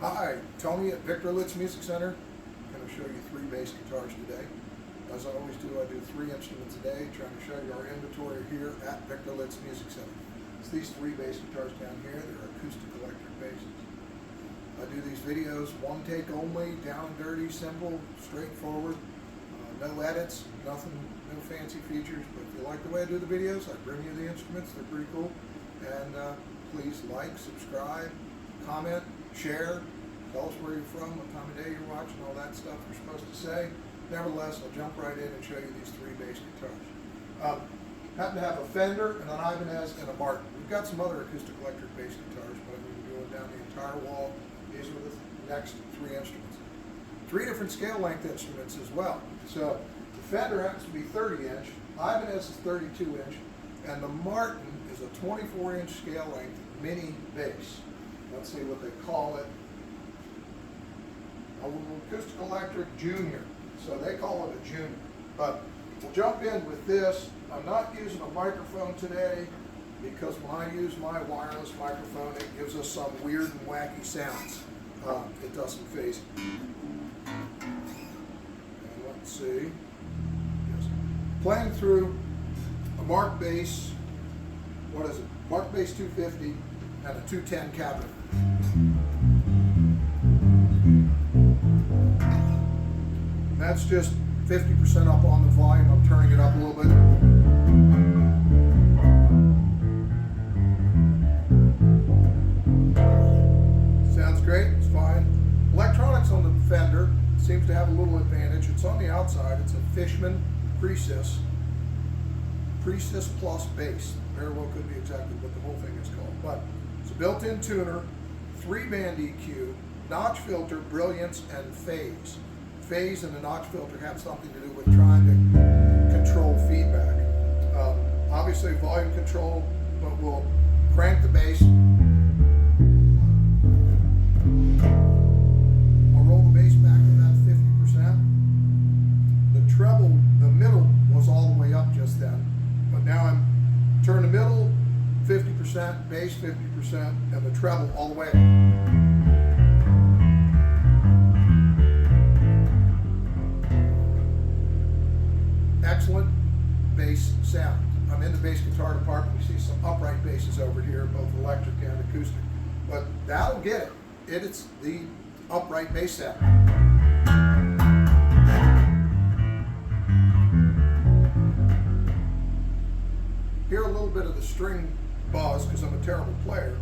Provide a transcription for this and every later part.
Hi, Tony at Victor Litz Music Center. I'm going to show you 3 bass guitars today. As I always do, I do 3 instruments a day, trying to show you our inventory here at Victor Litz Music Center. It's these 3 bass guitars down here. They're acoustic electric basses. I do these videos one take only, down and dirty, simple, straightforward, no edits, nothing, no fancy features. But if you like the way I do the videos, I bring you the instruments. They're pretty cool. And please like, subscribe, comment, share. Tell us where you're from, what time of day you're watching, all that stuff you're supposed to say. Nevertheless, I'll jump right in and show you these 3 bass guitars. Happen to have a Fender and an Ibanez and a Martin. We've got some other acoustic electric bass guitars, but I'm going to be going down the entire wall. These are the next 3 instruments. 3 different scale length instruments as well. So the Fender happens to be 30-inch, Ibanez is 32-inch, and the Martin is a 24-inch scale length mini bass. Let's see what they call it. Acoustic Electric Junior. So they call it a Junior. But we'll jump in with this. I'm not using a microphone today because when I use my wireless microphone, it gives us some weird and wacky sounds. It doesn't phase it. And let's see. Yes. Playing through a Mark bass, what is it? Mark bass 250 and a 210 cabinet. That's just 50% up on the volume. I'm turning it up a little bit. Sounds great, it's fine. Electronics on the Fender seems to have a little advantage. It's on the outside. It's a Fishman Precis Plus bass. Very well could be exactly what the whole thing is called. But it's a built-in tuner, 3-band EQ, notch filter, brilliance, and phase. Phase and the notch filter have something to do with trying to control feedback. Obviously volume control, but we'll crank the bass. I'll roll the bass back to about 50%. The treble, the middle was all the way up just then, but now I'm turn the middle 50%, bass 50%, and the treble all the way up. Excellent bass sound. I'm in the bass guitar department. You see some upright basses over here, both electric and acoustic. But that'll get it. It's the upright bass sound. Hear a little bit of the string buzz because I'm a terrible player.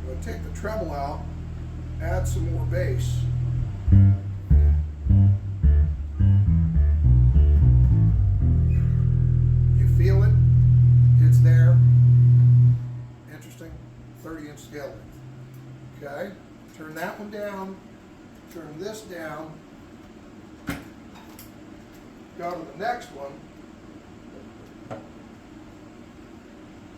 I'm going to take the treble out, add some more bass. Feel it, it's there. Interesting, 30-inch scale length. Okay, turn that one down, turn this down, go to the next one.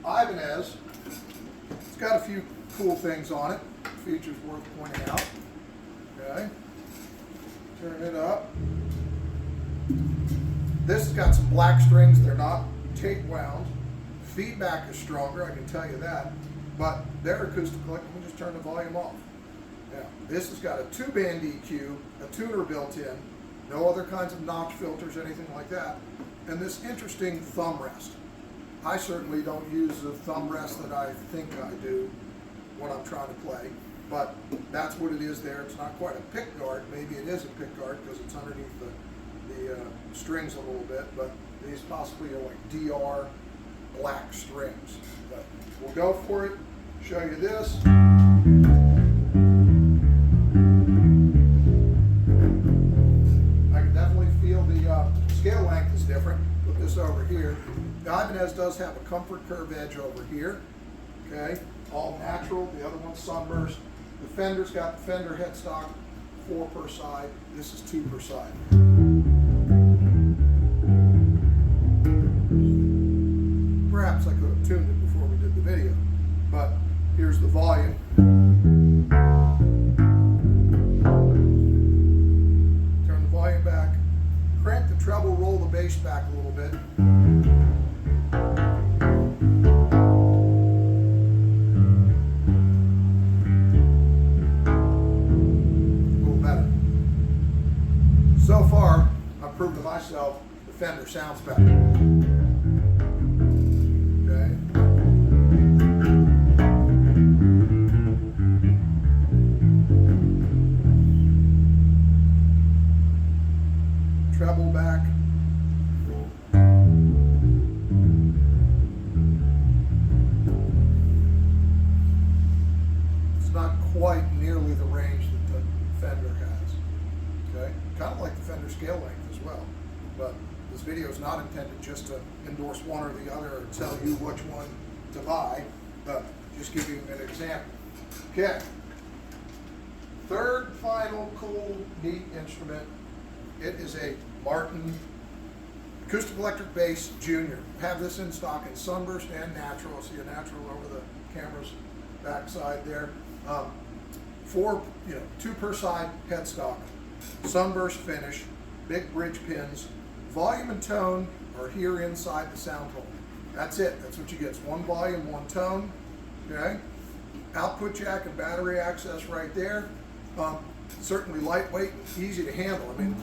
Ibanez, it's got a few cool things on it, features worth pointing out. Okay, turn it up. This has got some black strings, they're not tape wound. Feedback is stronger, I can tell you that, but they're acoustic. Let me just turn the volume off. Now, this has got a 2-band EQ, a tuner built in, no other kinds of notch filters, anything like that, and this interesting thumb rest. I certainly don't use the thumb rest that I think I do when I'm trying to play, but that's what it is there. It's not quite a pick guard. Maybe it is a pick guard because it's underneath the strings a little bit, but these possibly are like DR black strings. But we'll go for it, show you this. I can definitely feel the scale length is different. Put this over here. The Ibanez does have a comfort curve edge over here. Okay, all natural. The other one's sunburst. The Fender's got the Fender headstock, 4 per side. This is 2 per side. Perhaps I could have tuned it before we did the video, but here's the volume. Turn the volume back, crank the treble, roll the bass back a little bit. Fender sounds better. Okay. Treble back. It's not quite nearly the range that the Fender has. Okay, kind of like the Fender scale length as well. But this video is not intended just to endorse one or the other or tell you which one to buy, but just give you an example. Okay. Third, final, cool, neat instrument. It is a Martin acoustic electric bass junior. Have this in stock in sunburst and natural. I'll see a natural over the camera's backside there. Two per side headstock, sunburst finish, big bridge pins. Volume and tone are here inside the sound hole. That's it. That's what you get. It's one volume, one tone. Okay. Output jack and battery access right there. Certainly lightweight, easy to handle. I mean,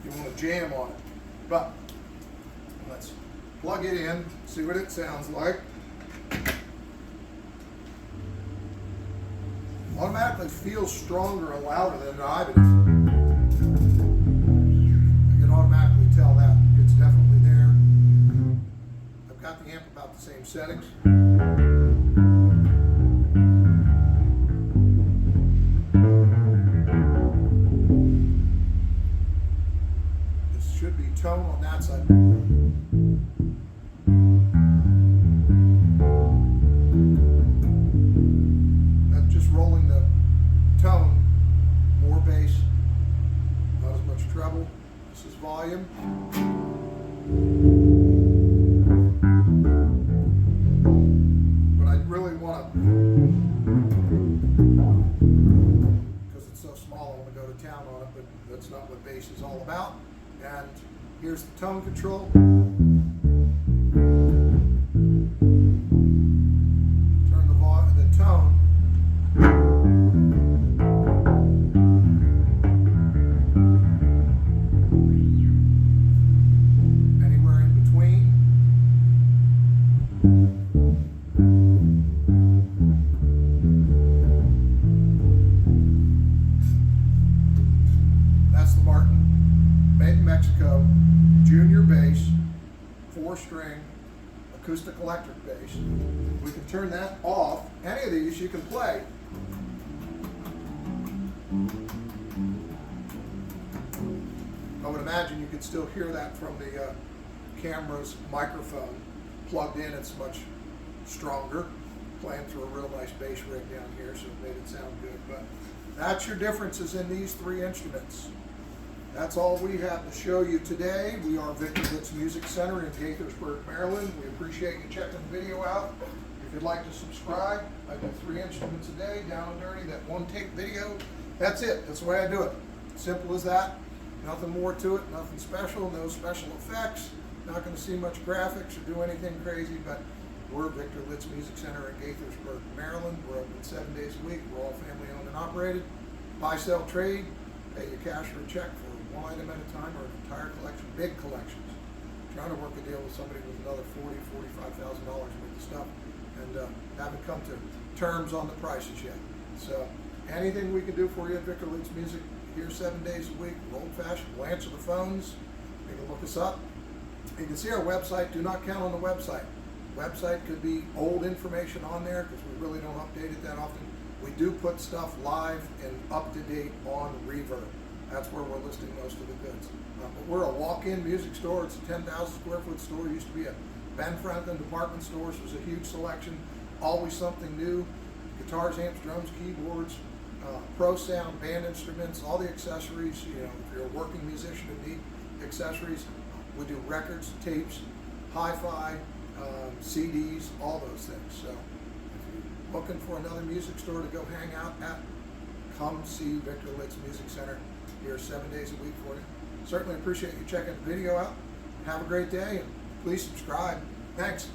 you want to jam on it. But let's plug it in, see what it sounds like. Automatically feels stronger and louder than an Ibanez. I can automatically tell that. It's definitely there. I've got the amp about the same settings. This should be tone on that side. Rolling the tone, more bass, not as much treble. This is volume. But I really want to, because it's so small, I want to go to town on it, but that's not what bass is all about. And here's the tone control. Turn the tone. Anywhere in between. That's the Martin, made in Mexico, junior bass, 4-string, acoustic electric bass. We can turn that off. Any of these you can play. I would imagine you could still hear that from the camera's microphone. Plugged in, it's much stronger. Playing through a real nice bass rig down here, so it made it sound good. But that's your differences in these three instruments. That's all we have to show you today. We are Victor Litz Music Center in Gaithersburg, Maryland. We appreciate you checking the video out. If you'd like to subscribe, I do 3 instruments a day, down and dirty, that one-take video. That's it. That's the way I do it. Simple as that. Nothing more to it, nothing special, no special effects. Not going to see much graphics or do anything crazy, but we're Victor Litz Music Center in Gaithersburg, Maryland. We're open 7 days a week. We're all family owned and operated. Buy, sell, trade. Pay your cash or a check for one item at a time or an entire collection, big collections. Trying to work a deal with somebody with another $40,000, $45,000 worth of stuff, and haven't come to terms on the prices yet. So anything we can do for you at Victor Litz Music, here 7 days a week. We're old fashioned. We'll answer the phones. You can look us up. You can see our website. Do not count on the website. Website could be old information on there because we really don't update it that often. We do put stuff live and up to date on Reverb. That's where we're listing most of the goods. But we're a walk-in music store. It's a 10,000 square foot store. It used to be a Ben Franklin department store. So it was a huge selection. Always something new. Guitars, amps, drums, keyboards, pro sound, band instruments, all the accessories. You know, if you're a working musician and need accessories, we do records, tapes, hi-fi, CDs, all those things. So if you're looking for another music store to go hang out at, come see Victor Litz Music Center here 7 days a week for you. Certainly appreciate you checking the video out. Have a great day, and please subscribe. Thanks.